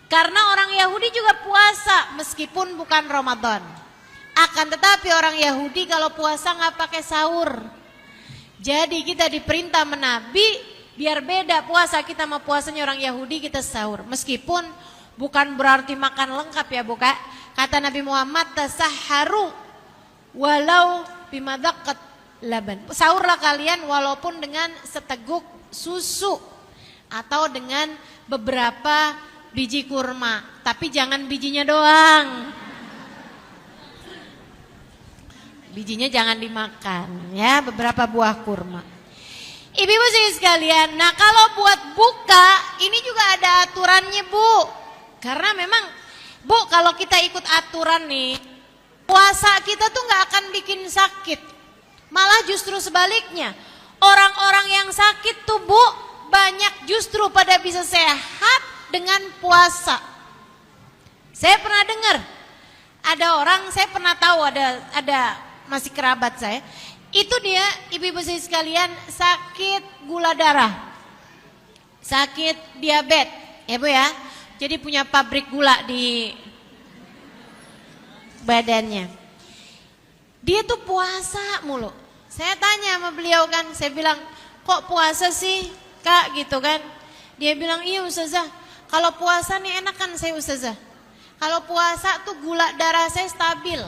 Karena orang Yahudi juga puasa meskipun bukan Ramadan. Akan tetapi orang Yahudi kalau puasa nggak pakai sahur. Jadi kita diperintah menabi biar beda puasa kita sama puasanya orang Yahudi, kita sahur. Meskipun bukan berarti makan lengkap ya bukan. Kata Nabi Muhammad, tasahharu walau bimadaqqat laban. Sahurlah kalian walaupun dengan seteguk susu atau dengan beberapa biji kurma, tapi jangan bijinya doang. Bijinya jangan dimakan ya, beberapa buah kurma. Ibu-ibu sekalian, nah kalau buat buka ini juga ada aturannya Bu. Karena memang Bu kalau kita ikut aturan nih, puasa kita tuh nggak akan bikin sakit. Malah justru sebaliknya, orang-orang yang sakit tuh Bu banyak justru pada bisa sehat dengan puasa. Saya pernah dengar ada orang, saya pernah tahu ada masih kerabat saya, itu dia ibu-ibu sekalian sakit gula darah, sakit diabetes ya Bu ya. Jadi punya pabrik gula di badannya. Dia tuh puasa mulu. Saya tanya sama beliau kan, saya bilang, kok puasa sih Kak gitu kan. Dia bilang, iya Ustazah, kalau puasa nih enak kan saya Ustazah. Kalau puasa tuh gula darah saya stabil.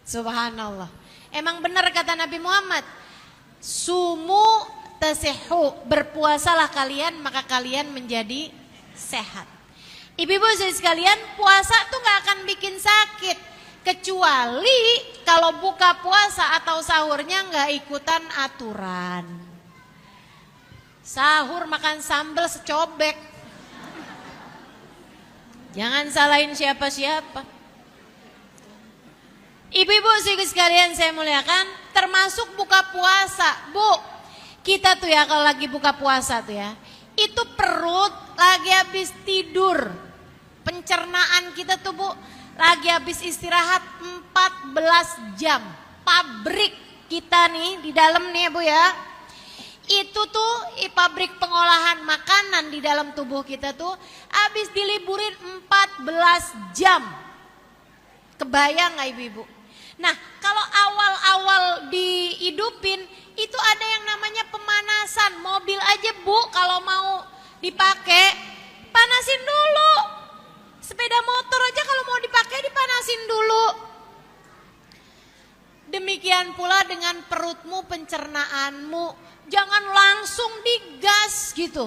Subhanallah. Emang benar kata Nabi Muhammad, sumu tasihu, berpuasalah kalian maka kalian menjadi sehat. Ibu-ibu sekalian, puasa tuh gak akan bikin sakit. Kecuali kalau buka puasa atau sahurnya nggak ikutan aturan. Sahur makan sambal secobek. Jangan salahin siapa-siapa. Ibu-ibu sekalian saya muliakan, termasuk buka puasa. Bu, kita tuh ya kalau lagi buka puasa tuh ya, itu perut lagi habis tidur. Pencernaan kita tuh Bu, lagi habis istirahat 14 jam. Pabrik kita nih di dalam nih Bu ya. Itu tuh pabrik pengolahan makanan di dalam tubuh kita tuh habis diliburin 14 jam. Kebayang gak ibu-ibu? Nah, kalau awal-awal dihidupin itu ada yang namanya pemanasan. Mobil aja Bu kalau mau dipakai panasin dulu. Sepeda motor aja kalau mau dipakai dipanasin dulu. Demikian pula dengan perutmu, pencernaanmu. Jangan langsung digas gitu.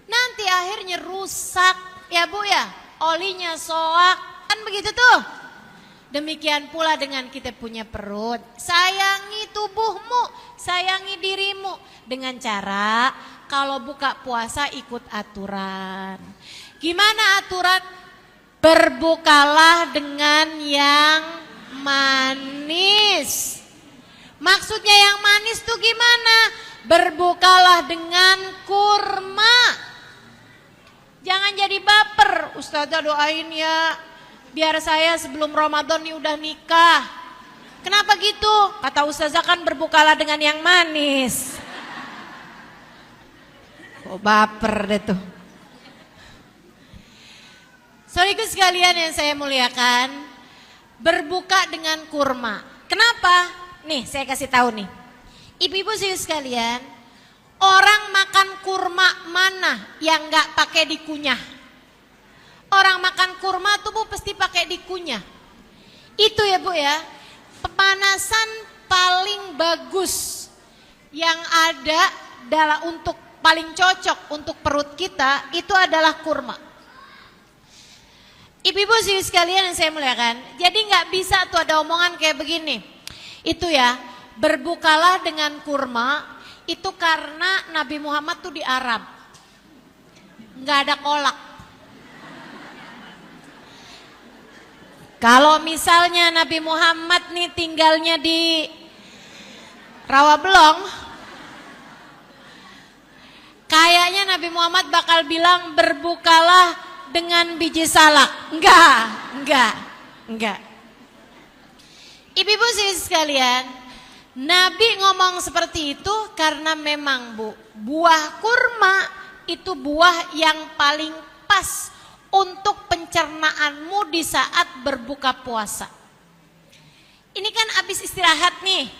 Nanti akhirnya rusak ya Bu ya. Olinya soak. Kan begitu tuh. Demikian pula dengan kita punya perut. Sayangi tubuhmu, sayangi dirimu. Dengan cara kalau buka puasa ikut aturan. Gimana aturan? Berbukalah dengan yang manis. Maksudnya yang manis tuh gimana? Berbukalah dengan kurma. Jangan jadi baper. Ustazah doain ya, biar saya sebelum Ramadan nih udah nikah. Kenapa gitu? Kata Ustazah kan berbukalah dengan yang manis. Kok baper deh tuh. Saudaraku sekalian yang saya muliakan, berbuka dengan kurma. Kenapa? Nih saya kasih tahu nih. Ibu-ibu sekalian, orang makan kurma mana yang gak pakai dikunyah? Orang makan kurma tuh Bu pasti pakai dikunyah. Itu ya Bu ya, pemanasan paling bagus yang ada untuk paling cocok untuk perut kita itu adalah kurma. Ibu-ibu sekalian yang saya muliakan, jadi gak bisa tuh ada omongan kayak begini. Itu ya, berbukalah dengan kurma itu karena Nabi Muhammad tuh di Arab. Gak ada kolak. Kalau misalnya Nabi Muhammad nih tinggalnya di Rawabelong, kayaknya Nabi Muhammad bakal bilang berbukalah dengan biji salak. Enggak. Ibu-ibu sekalian, Nabi ngomong seperti itu karena memang Bu, buah kurma itu buah yang paling pas untuk pencernaanmu di saat berbuka puasa. Ini kan habis istirahat nih,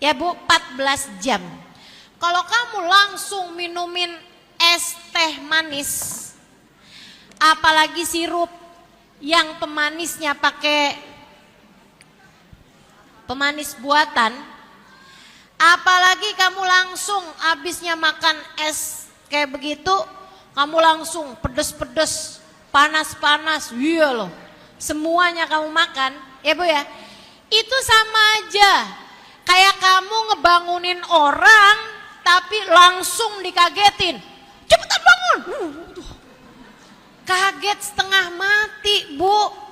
ya Bu, 14 jam. Kalau kamu langsung minumin es teh manis, apalagi sirup yang pemanisnya pakai pemanis buatan, apalagi kamu langsung habisnya makan es kayak begitu, kamu langsung pedes-pedes, panas-panas, iya loh, semuanya kamu makan, ya Bu ya, itu sama aja kayak kamu ngebangunin orang tapi langsung dikagetin, cepetan bangun, kaget setengah mati Bu.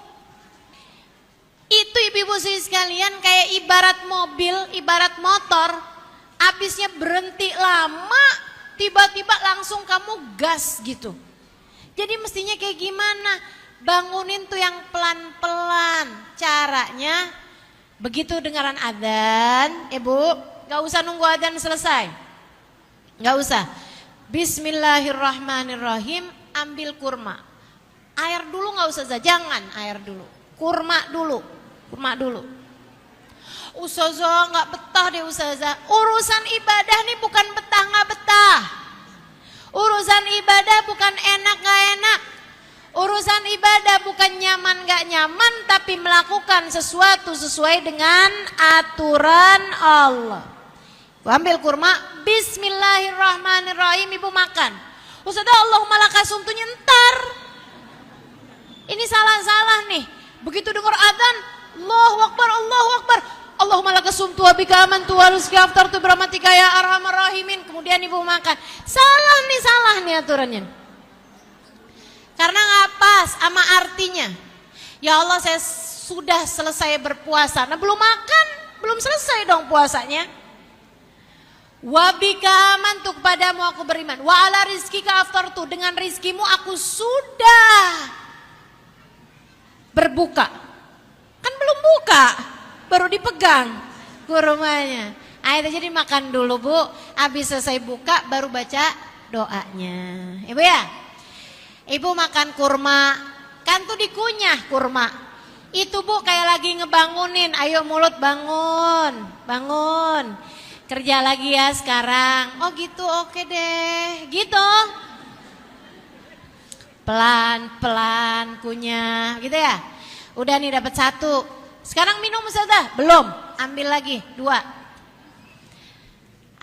Itu ibu-ibu sekalian kayak ibarat mobil, ibarat motor, habisnya berhenti lama, tiba-tiba langsung kamu gas gitu. Jadi mestinya kayak gimana? Bangunin tuh yang pelan-pelan. Caranya begitu dengaran adzan, Ibu, gak usah nunggu adzan selesai. Gak usah. Bismillahirrahmanirrahim, ambil kurma. Air dulu gak usah, jangan air dulu. Kurma dulu. Ustazah gak betah deh Ustazah. Urusan ibadah nih bukan betah gak betah. Urusan ibadah bukan enak gak enak. Urusan ibadah bukan nyaman gak nyaman, tapi melakukan sesuatu sesuai dengan aturan Allah. Ambil kurma, bismillahirrahmanirrahim, Ibu makan. Ustazah Allahumma lakasumtu nyentar. Ini salah-salah nih. Begitu dengar adzan, Allahu Akbar, Allahu Akbar. Allahumma lakasumtu wa bika amantu wa rizqi aftartu birahmatika ya arhamar rahimin. Kemudian Ibu makan. Salah nih aturannya. Karena nggak pas sama artinya. Ya Allah, saya sudah selesai berpuasa. Nah belum makan, belum selesai dong puasanya. Wa bika amantu, kepadamu aku beriman. Wa ala rizqika aftartu, dengan rizkimu aku sudah berbuka. Kan belum buka, baru dipegang kurmanya. Ayo jadi makan dulu Bu. Habis selesai buka baru baca doanya. Ibu ya. Ibu makan kurma. Kan tuh dikunyah kurma. Itu Bu kayak lagi ngebangunin. Ayo mulut bangun. Bangun. Kerja lagi ya sekarang. Oh gitu, oke deh. Gitu. Pelan-pelan kunyah. Gitu ya. Udah nih dapat 1. Sekarang minum Ustazah? Belum. Ambil lagi 2.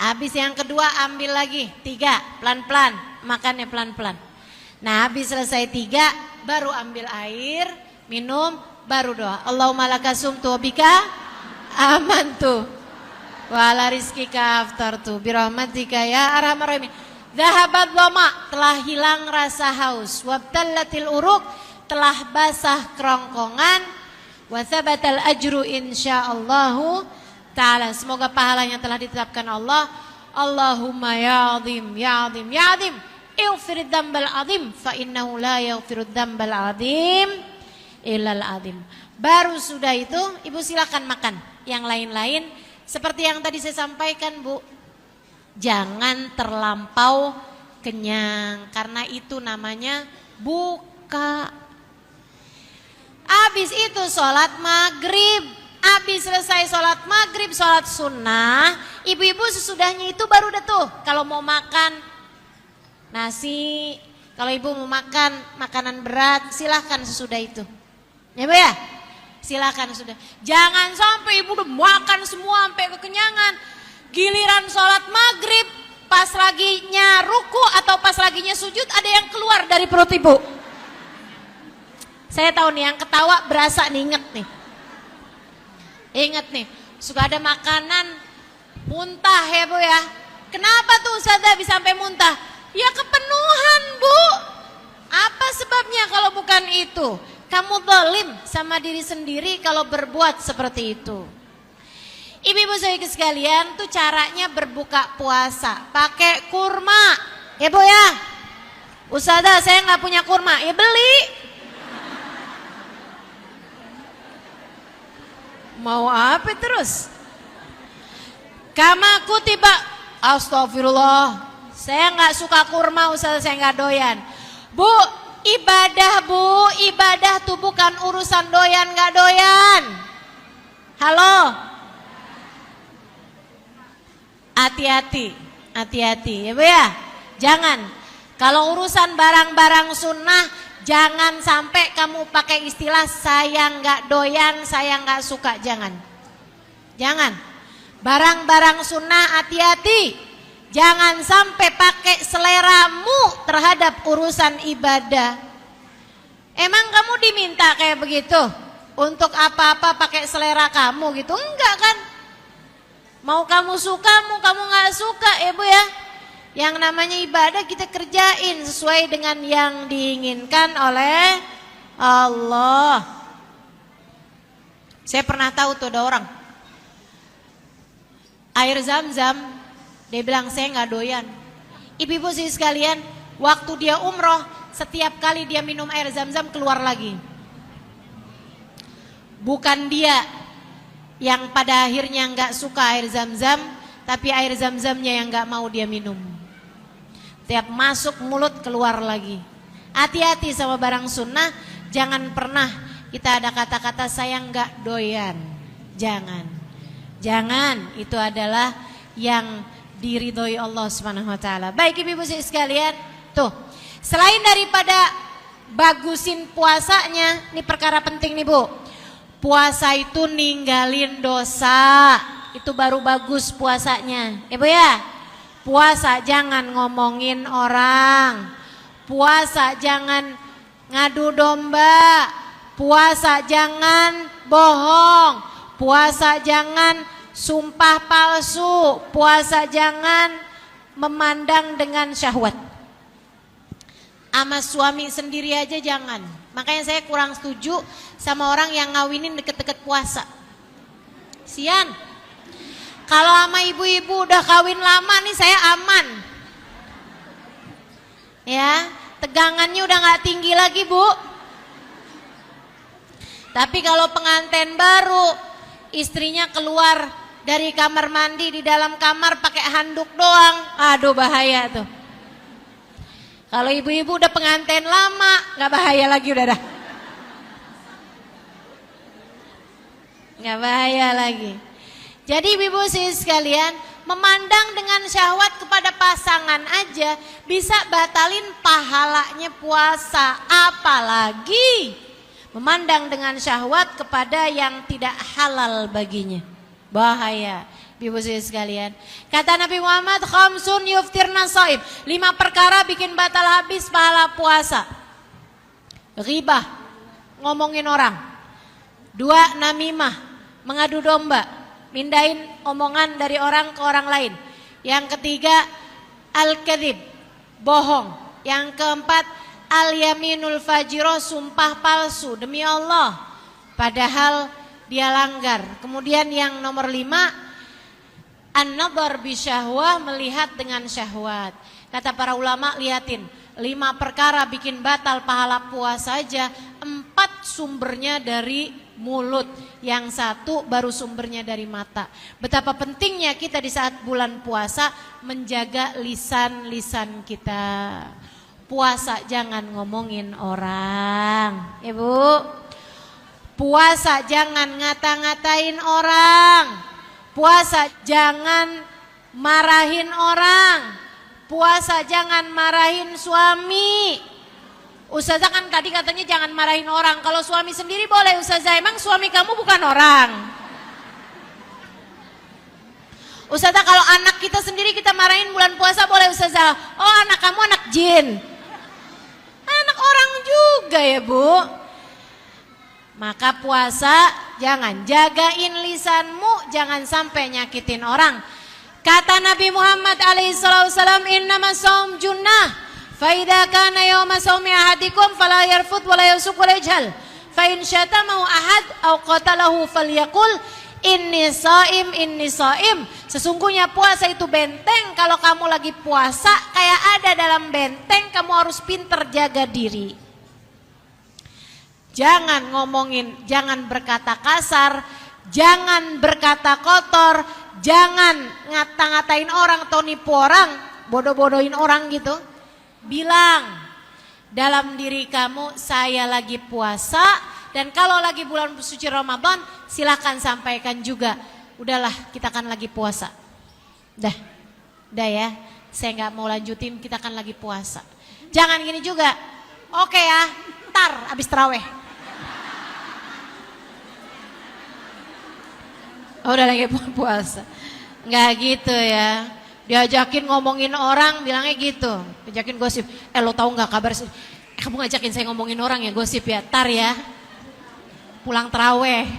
Habis yang kedua ambil lagi 3. Pelan-pelan. Makannya pelan-pelan. Nah habis selesai 3 baru ambil air. Minum baru doa. Allahumma laka sumtu bika amantu. Wa ala rizkika aftartu. Birahmatika ya arhamar rahimin. Zahabat dhama. Telah hilang rasa haus. Wabtallatil uruk. Telah basah kerongkongan. Wa thabatal ajru insyaallahu ta'ala. Semoga pahalanya telah ditetapkan Allah. Allahumma ya azim, ya azim, ya azim. Ighfirid dzambal azim fa innahu la yaghfirud dzambal azim illal azim. Baru sudah itu Ibu silakan makan. Yang lain-lain seperti yang tadi saya sampaikan Bu. Jangan terlampau kenyang karena itu namanya buka. Habis itu sholat maghrib. Habis selesai sholat maghrib, sholat sunnah. Ibu-ibu sesudahnya itu baru udah tuh. Kalau mau makan nasi, kalau ibu mau makan makanan berat, silahkan sesudah itu. Ya Bu ya? Silahkan sudah. Jangan sampai ibu udah makan semua sampai kekenyangan. Giliran sholat maghrib, pas laginya ruku atau pas laginya sujud ada yang keluar dari perut ibu. Saya tahu nih yang ketawa berasa nih, inget nih. Ingat nih, suka ada makanan muntah ya Bu ya. Kenapa tuh Ustazah bisa sampai muntah? Ya kepenuhan Bu. Apa sebabnya kalau bukan itu? Kamu zalim sama diri sendiri kalau berbuat seperti itu. Ibu-ibu saya sekalian tuh caranya berbuka puasa. Pakai kurma ya Bu ya. Ustazah saya nggak punya kurma, ya beli. Mau apa terus? Kama kutiba. Astagfirullah. Saya nggak suka kurma Ustaz, saya nggak doyan. Bu, ibadah tuh bukan urusan doyan nggak doyan. Halo. Hati-hati ya Bu ya. Jangan. Kalau urusan barang-barang sunnah, jangan sampai kamu pakai istilah saya nggak doyan, saya nggak suka. Jangan. Barang-barang sunnah hati-hati. Jangan sampai pakai seleramu terhadap urusan ibadah. Emang kamu diminta kayak begitu? Untuk apa-apa pakai selera kamu gitu? Enggak kan? Mau kamu suka, mau kamu nggak suka ya Bu ya. Yang namanya ibadah kita kerjain sesuai dengan yang diinginkan oleh Allah. Saya pernah tahu tuh ada orang air zam-zam, dia bilang saya nggak doyan. Ibu-ibu sih sekalian, waktu dia umroh, setiap kali dia minum air zam-zam keluar lagi. Bukan dia yang pada akhirnya nggak suka air zam-zam, tapi air zam-zamnya yang nggak mau dia minum. Tiap masuk mulut keluar lagi. Hati-hati sama barang sunnah. Jangan pernah kita ada kata-kata saya nggak doyan. Jangan. Itu adalah yang diridhoi Allah Subhanahu Wa Taala. Baik ibu-ibu sekalian, tuh selain daripada bagusin puasanya, ini perkara penting nih Bu. Puasa itu ninggalin dosa, itu baru bagus puasanya. Ibu ya. Puasa jangan ngomongin orang. Puasa jangan ngadu domba. Puasa jangan bohong. Puasa jangan sumpah palsu. Puasa jangan memandang dengan syahwat. Sama suami sendiri aja jangan. Makanya saya kurang setuju sama orang yang ngawinin deket-deket puasa. Sian. Kalau sama ibu-ibu udah kawin lama nih saya aman. Ya, tegangannya udah gak tinggi lagi Bu. Tapi kalau pengantin baru, istrinya keluar dari kamar mandi di dalam kamar pakai handuk doang. Aduh bahaya tuh. Kalau ibu-ibu udah pengantin lama, nggak bahaya lagi udah dah. Nggak bahaya lagi. Jadi ibu-ibu sekalian, memandang dengan syahwat kepada pasangan aja bisa batalin pahalanya puasa. Apalagi memandang dengan syahwat kepada yang tidak halal baginya. Bahaya. Ibu sekalian, kata Nabi Muhammad, khamsun yuftirna shaim, 5 perkara bikin batal habis pahala puasa. Ghibah, ngomongin orang. 2, namimah, mengadu domba, mindahin omongan dari orang ke orang lain. Yang ketiga, al-kadhib, bohong. Yang keempat, al-yaminul fajiro, sumpah palsu demi Allah padahal dia langgar. Kemudian yang nomor 5, an-nadhar bisyahwah, melihat dengan syahwat. Kata para ulama, liatin 5 perkara bikin batal pahala puasa aja, 4 sumbernya dari mulut, yang 1 baru sumbernya dari mata. Betapa pentingnya kita di saat bulan puasa menjaga lisan-lisan kita. Puasa jangan ngomongin orang, Ibu. Puasa jangan ngata-ngatain orang. Puasa jangan marahin orang. Puasa jangan marahin suami. Ustazah kan tadi katanya jangan marahin orang. Kalau suami sendiri boleh Ustazah, emang suami kamu bukan orang? Ustazah kalau anak kita sendiri kita marahin bulan puasa boleh Ustazah? Oh anak kamu anak jin. Anak orang juga ya Bu. Maka puasa jangan, jagain lisanmu, jangan sampai nyakitin orang. Kata Nabi Muhammad alaihissalam, innamas shaum junnah, fa idza kana yawma shaumi ahadikum fala yarfud wala yusuk wala yajhal, fa in syatamahu ahad aw qatalahu falyaqul inni shaim. Sesungguhnya puasa itu benteng. Kalau kamu lagi puasa kayak ada dalam benteng, kamu harus pinter jaga diri. Jangan ngomongin, jangan berkata kasar, jangan berkata kotor, jangan ngata-ngatain orang atau nipu orang, bodoh-bodohin orang gitu. Bilang dalam diri kamu, saya lagi puasa, dan kalau lagi bulan suci Ramadan silahkan sampaikan juga, udahlah kita kan lagi puasa. Dah ya, saya nggak mau lanjutin, kita kan lagi puasa. Jangan gini juga, oke ya, ntar abis taraweh. Oh, udah lagi puasa. Nggak gitu ya. Diajakin ngomongin orang bilangnya gitu. Diajakin gosip. Lo tahu nggak kabar? Kamu ngajakin saya ngomongin orang ya, gosip ya. Tar ya. Pulang taraweh.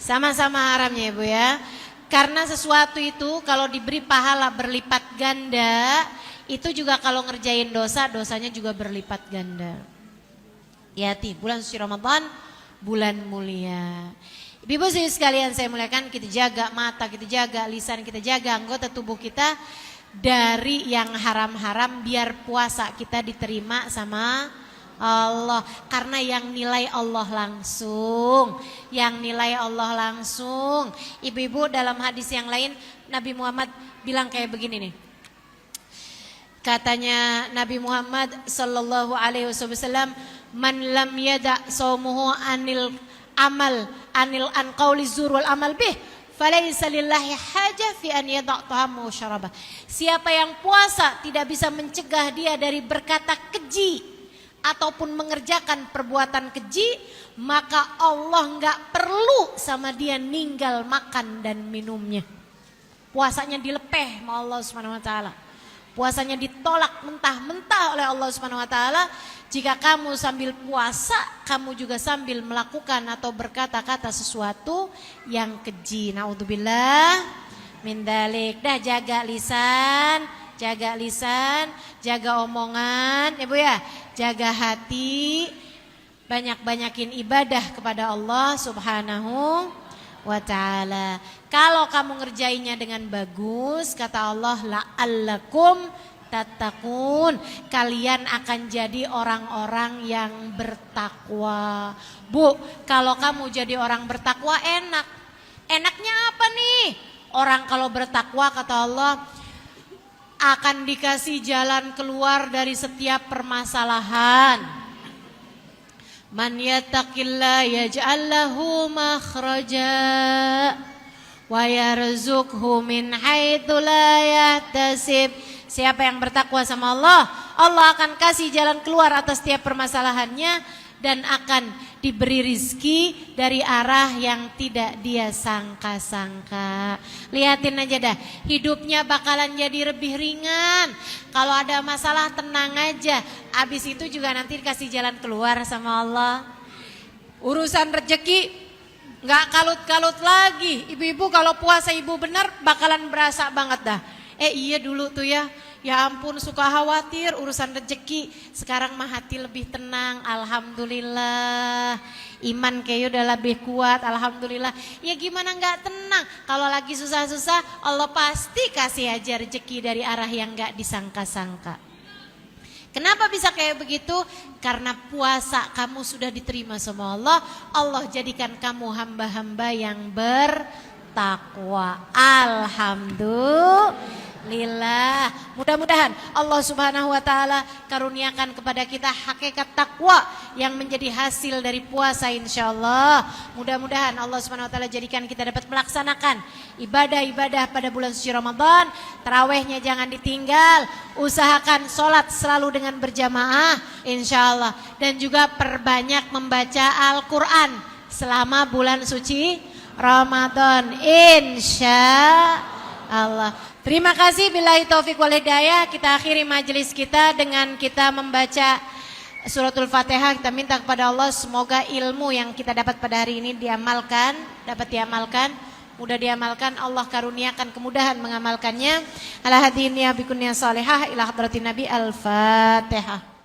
Sama-sama haramnya Ibu ya. Karena sesuatu itu kalau diberi pahala berlipat ganda, itu juga kalau ngerjain dosa, dosanya juga berlipat ganda. Hati, bulan suci Ramadan, bulan mulia. Ibu sekalian saya muliakan, kita jaga mata, kita jaga lisan, kita jaga anggota tubuh kita dari yang haram-haram biar puasa kita diterima sama Allah. Karena yang nilai Allah langsung, Ibu-ibu dalam hadis yang lain Nabi Muhammad bilang kayak begini nih. Katanya Nabi Muhammad sallallahu alaihi wasallam, man lam yada saumuhu anil qauli zur wal amal bih falaysa lillahi hajah fi an yada' ta'amahu wa syarabah. Siapa yang puasa tidak bisa mencegah dia dari berkata keji ataupun mengerjakan perbuatan keji, maka Allah enggak perlu sama dia ninggal makan dan minumnya. Puasanya dilepeh sama Allah Subhanahu wa taala. Puasanya ditolak mentah-mentah oleh Allah Subhanahu wa taala. Jika kamu sambil puasa, kamu juga sambil melakukan atau berkata-kata sesuatu yang keji. Naudzubillah min dzalik. Dah jaga lisan, jaga omongan, Ibu ya. Jaga hati, banyak-banyakin ibadah kepada Allah Subhanahu wa taala. Kalau kamu ngerjainnya dengan bagus, kata Allah, la'allakum tattaqun, kalian akan jadi orang-orang yang bertakwa. Bu, kalau kamu jadi orang bertakwa enak. Enaknya apa nih? Orang kalau bertakwa kata Allah akan dikasih jalan keluar dari setiap permasalahan. Man yattaqillah yaj'al lahu makhraja wa yarzuqhu min haitsu la yahtasib. Siapa yang bertakwa sama Allah, Allah akan kasih jalan keluar atas setiap permasalahannya dan akan diberi rizki dari arah yang tidak dia sangka-sangka. Lihatin aja dah, hidupnya bakalan jadi lebih ringan. Kalau ada masalah tenang aja, abis itu juga nanti dikasih jalan keluar sama Allah. Urusan rezeki gak kalut-kalut lagi. Ibu-ibu kalau puasa ibu benar bakalan berasa banget dah. Iya dulu tuh ya ampun suka khawatir urusan rezeki. Sekarang mah hati lebih tenang, alhamdulillah. Iman kayak udah lebih kuat, alhamdulillah. Ya gimana gak tenang, kalau lagi susah-susah Allah pasti kasih aja rezeki dari arah yang gak disangka-sangka. Kenapa bisa kayak begitu? Karena puasa kamu sudah diterima sama Allah. Allah jadikan kamu hamba-hamba yang bertakwa. Alhamdulillah. Mudah-mudahan Allah Subhanahu wa taala karuniakan kepada kita hakikat takwa yang menjadi hasil dari puasa insyaallah. Mudah-mudahan Allah Subhanahu wa taala jadikan kita dapat melaksanakan ibadah-ibadah pada bulan suci Ramadan. Tarawihnya jangan ditinggal, usahakan sholat selalu dengan berjamaah insyaallah, dan juga perbanyak membaca Al-Qur'an selama bulan suci Ramadan insyaallah. Terima kasih, billahi taufik wal hidayah. Kita akhiri majelis kita dengan kita membaca suratul Fatihah. Kita minta kepada Allah semoga ilmu yang kita dapat pada hari ini dapat diamalkan, mudah diamalkan. Allah karuniakan kemudahan mengamalkannya. Ala hadiniya bikunniya salihah ila hadratin Nabi. Al-Fatihah.